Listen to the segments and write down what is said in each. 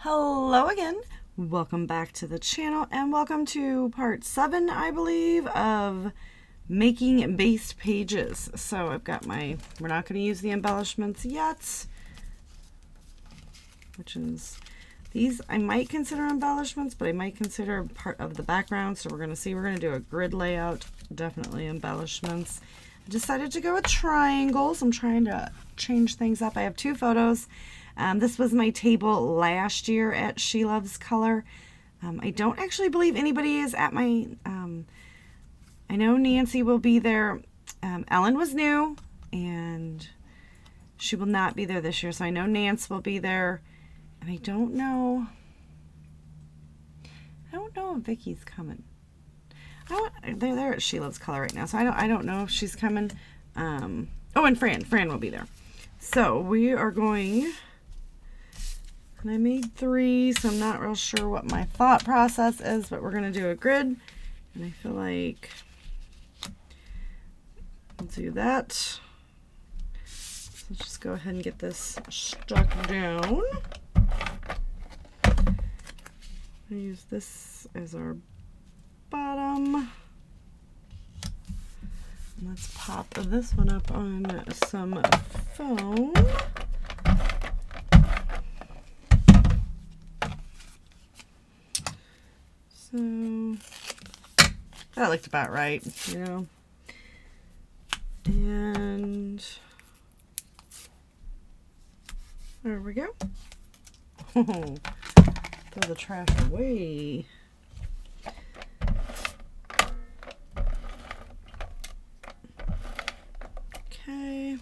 Hello again. Welcome back to the channel and welcome to part 7, I believe, of making base pages. So I've got we're not going to use the embellishments yet, which is these I might consider embellishments, but I might consider part of the background. So we're going to do a grid layout, definitely embellishments. I decided to go with triangles. I'm trying to change things up. I have 2 photos. This was my table last year at She Loves Color. I don't actually believe anybody is at my, I know Nancy will be there. Ellen was new and she will not be there this year. So I know Nance will be there, and I don't know if Vicky's coming. They're there at She Loves Color right now. So I don't know if she's coming. Oh, and Fran will be there. So we are going, and I made 3, so I'm not real sure what my thought process is, but we're going to do a grid, and I feel like I'll do that. So let's just go ahead and get this stuck down. I'll use this as our bottom. And let's pop this one up on some foam. So that looked about right, you know. And there we go. Oh, throw the trash away. Okay.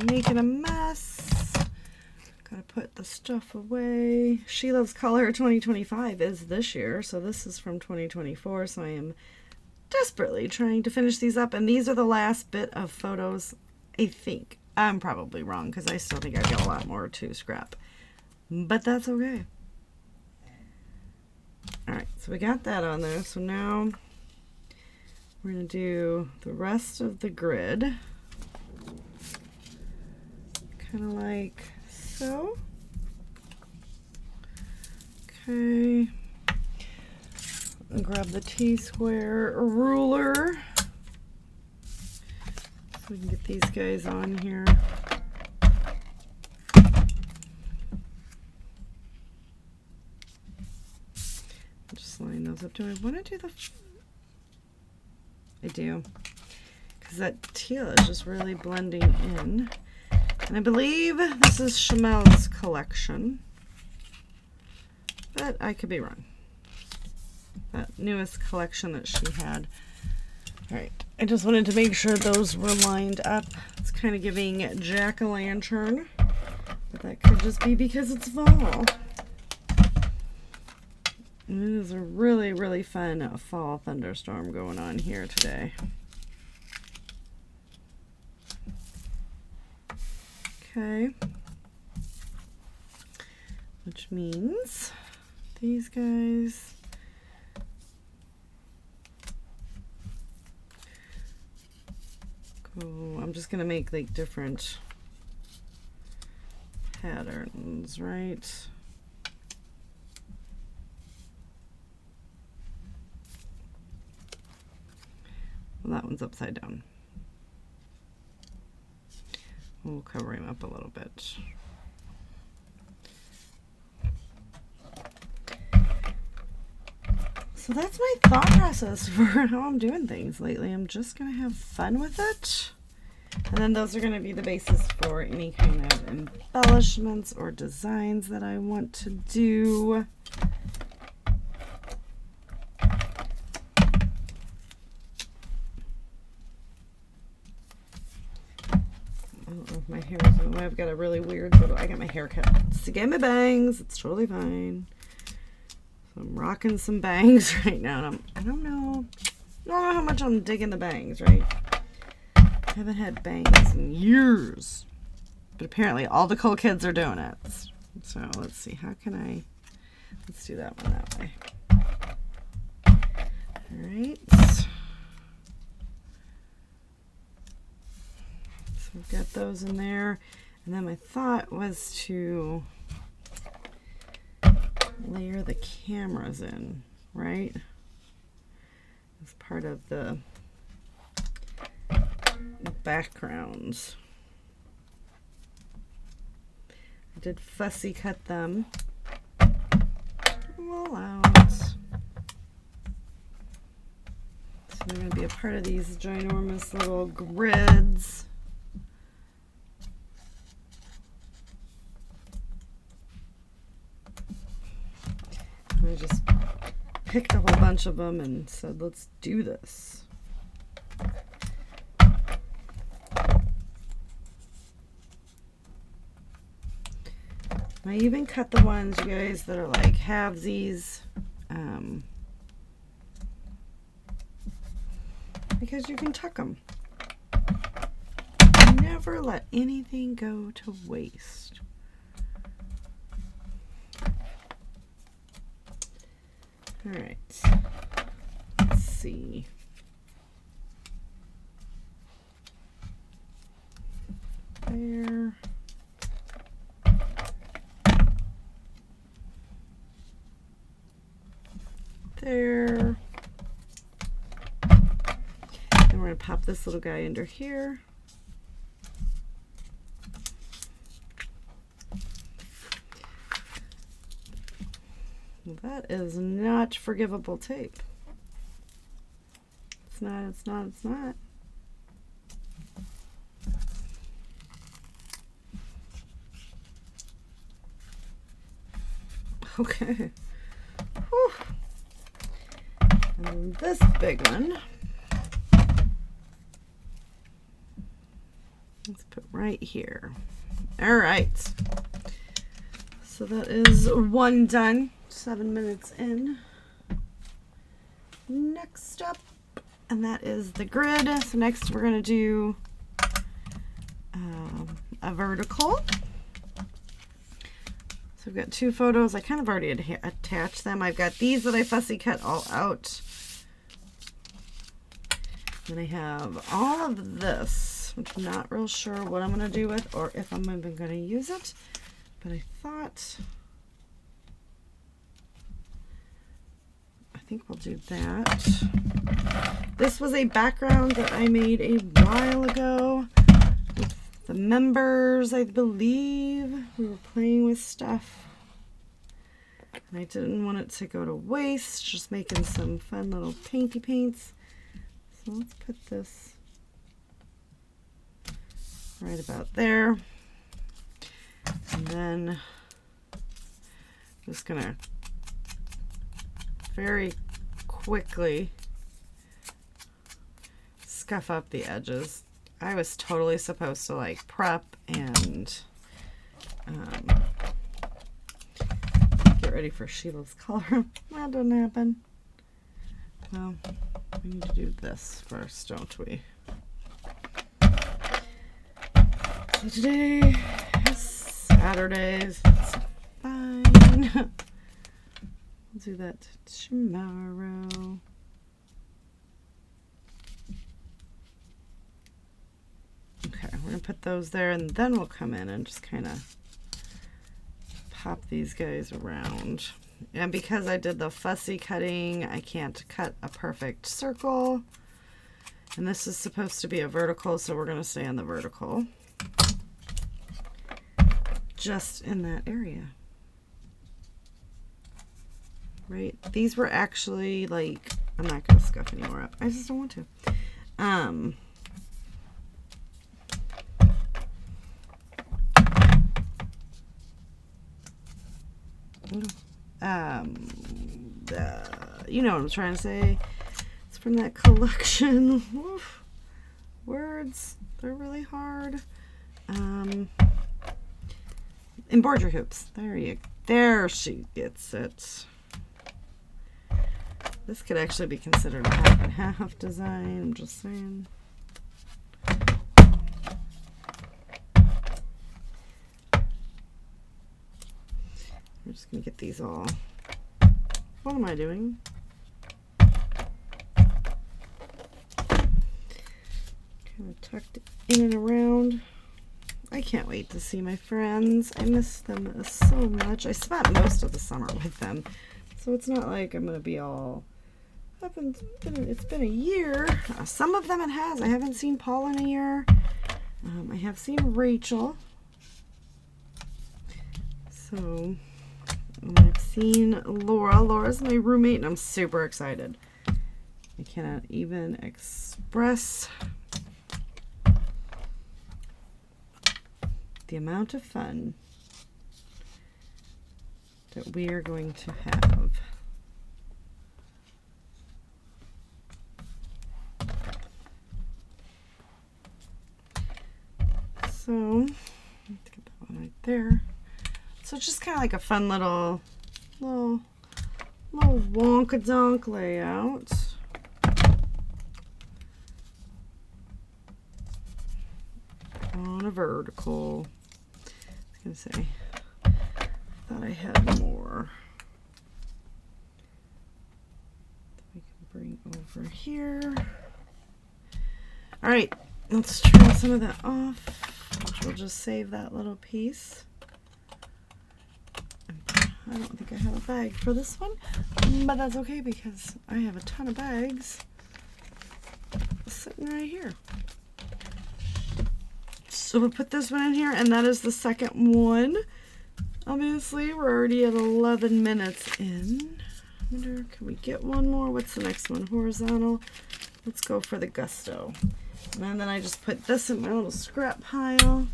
Making a mess. Gotta put the stuff away. She Loves Color 2025 is this year, so this is from 2024, so I am desperately trying to finish these up, and these are the last bit of photos, I think. I'm probably wrong, because I still think I got a lot more to scrap, but that's okay. Alright, so we got that on there, so now we're going to do the rest of the grid, kind of like so. Okay. And grab the T-square ruler so we can get these guys on here. Just line those up. Do I want to do the... I do. Because that teal is just really blending in. And I believe this is Chamel's collection. But I could be wrong. That newest collection that she had. Alright, I just wanted to make sure those were lined up. It's kind of giving jack-o'-lantern, but that could just be because it's fall. And it is a really, really fun fall thunderstorm going on here today. Okay. Which means these guys... Oh, I'm just going to make like different patterns, right? Well, that one's upside down. We'll cover him up a little bit. So that's my thought process for how I'm doing things lately. I'm just going to have fun with it. And then those are going to be the basis for any kind of embellishments or designs that I want to do. I don't know if my hair is... I've got a really weird little... I got my hair cut to get my bangs. It's totally fine. I'm rocking some bangs right now, and I don't know how much I'm digging the bangs, right? I haven't had bangs in years, but apparently all the cool kids are doing it. So let's see, let's do that one that way. All right. So we've got those in there, and then my thought was to layer the cameras in, right? As part of the backgrounds. I did fussy cut them all out. So they're going to be a part of these ginormous little grids. I just picked a whole bunch of them and said, let's do this. I even cut the ones, you guys, that are like halvesies, because you can tuck them. Never let anything go to waste. All right, let's see. There. There. And we're going to pop this little guy under here. That is not forgivable tape. It's not, it's not, it's not. Okay. Whew. And this big one, let's put right here. All right. So that is one done. 7 minutes in. Next up, and that is the grid. So next we're going to do a vertical. So we've got 2 photos. I kind of already attached them. I've got these that I fussy cut all out. Then I have all of this, which I'm not real sure what I'm going to do with or if I'm even going to use it. But I thought, I think we'll do that. This was a background that I made a while ago with the members, I believe. We were playing with stuff. And I didn't want it to go to waste, just making some fun little painty paints. So let's put this right about there. And then I'm just gonna very quickly scuff up the edges. I was totally supposed to like prep and get ready for Sheila's color. That didn't happen. Well, we need to do this first, don't we? So today is Saturday, so it's fine. We'll do that tomorrow. Okay, we're gonna put those there and then we'll come in and just kind of pop these guys around. And because I did the fussy cutting, I can't cut a perfect circle. And this is supposed to be a vertical, so we're gonna stay on the vertical. Just in that area. Right? These were actually like, I'm not gonna scuff any more up. I just don't want to. You know what I'm trying to say. It's from that collection. Oof. Words, they're really hard. Embroidery hoops. There she gets it. This could actually be considered a half and half design. I'm just saying. I'm just gonna get these all. What am I doing? Kind of tucked in and around. I can't wait to see my friends. I miss them so much. I spent most of the summer with them, so it's not like I'm gonna be all. It's been a year. Some of them it has. I haven't seen Paul in a year. I have seen Rachel. So I've seen Laura. Laura's my roommate, and I'm super excited. I cannot even express the amount of fun that we are going to have. So let's get that one right there. So it's just kind of like a fun little wonka-donk layout. On a vertical. I was gonna say, I thought I had more. We can bring over here. All right, let's trim some of that off. We'll just save that little piece. I don't think I have a bag for this one, but that's okay because I have a ton of bags sitting right here. So we'll put this one in here, and that is the second one. Obviously, we're already at 11 minutes in. I wonder, can we get one more? What's the next one? Horizontal. Let's go for the Gusto. And then I just put this in my little scrap pile.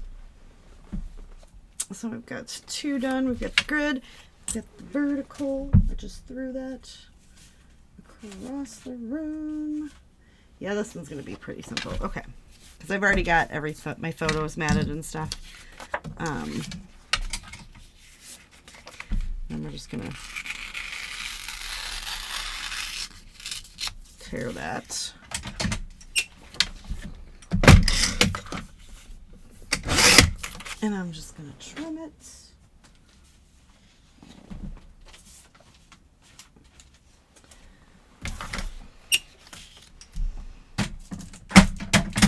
So we've got 2 done. We've got the grid, we've got the vertical. I just threw that across the room. Yeah, this one's going to be pretty simple. Okay. Because I've already got my photos matted and stuff. And we're just going to tear that. And I'm just going to trim it.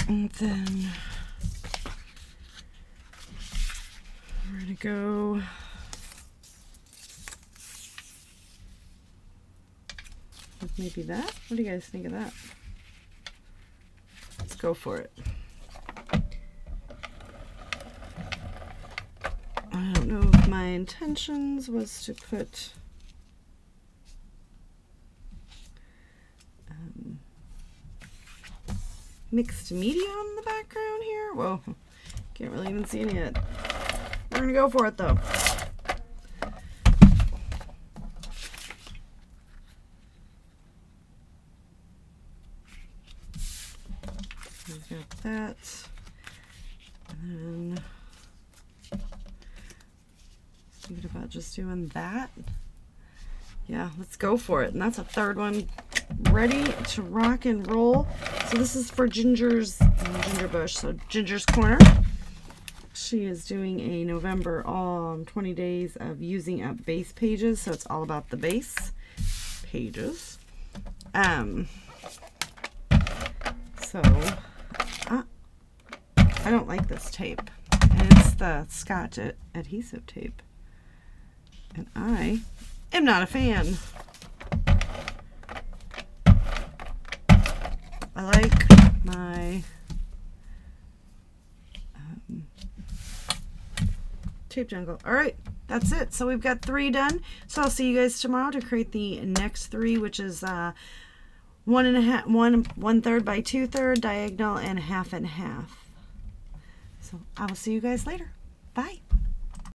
And then we're going to go with maybe that. What do you guys think of that? Let's go for it. I don't know if my intentions was to put mixed media in the background here. Whoa, can't really even see any yet. We're gonna go for it though. We've got that. And then thinking about just doing that. Yeah, let's go for it. And that's a third one ready to rock and roll. So this is for Ginger's Ginger Bush. So Ginger's Corner. She is doing a November 20 days of using up base pages. So it's all about the base pages. So I don't like this tape. And it's the Scotch adhesive tape. And I am not a fan. I like my tape jungle. All right, that's it. So we've got 3 done. So I'll see you guys tomorrow to create the next 3, which is 1.5 by 2/3 diagonal and 1/2 and 1/2. So I will see you guys later. Bye.